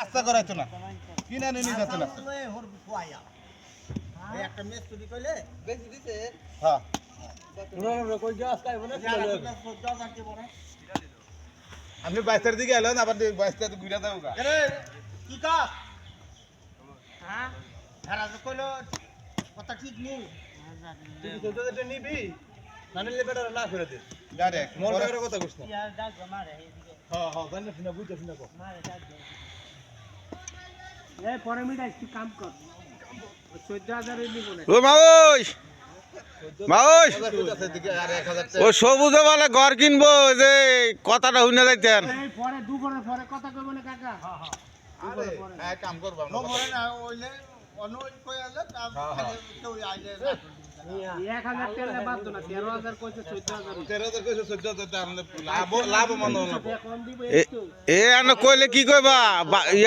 বাচ্চা করাইতো না কিনা নিয়ে যেত না একটা মেস তুই কইলে বেশি দিতে হ্যাঁ কই গাছ খাইব না আপনি 22 দিকে এলেন আবার 22 ঘুরে যাবো গা কি কা হ্যাঁ হেরা তো কইলো কথা ঠিক নেই তুই তো এটা নিবি না নিলে বেটা না করে দে ডাইরেক্ট মোর বেটার কথা কইছ না ইয়ার ডাক মারে এইদিকে হ্যাঁ হ্যাঁ জানি না বুঝছ না কো মারে ডাক দে এই পরে মিটা একটু কাম কর 14000 এর নিবো না ও মাউস মাউস আর 1000 ও সবুজে বলে ঘর কিনবো যে কথাটা শুনে যাইতেন এই পরে দুপুরের পরে কথা কইব না কাকা আরে হ্যাঁ কাম করব নো মরে না ওইলে অন্য কই আলে কাম কেউ আইলে 1000 টাকা বাদ না 13000 কইছে 14000 13,000 কইছে 14,000 আপনি লাভ মনে কম দিব এ আনো কইলে কি কইবা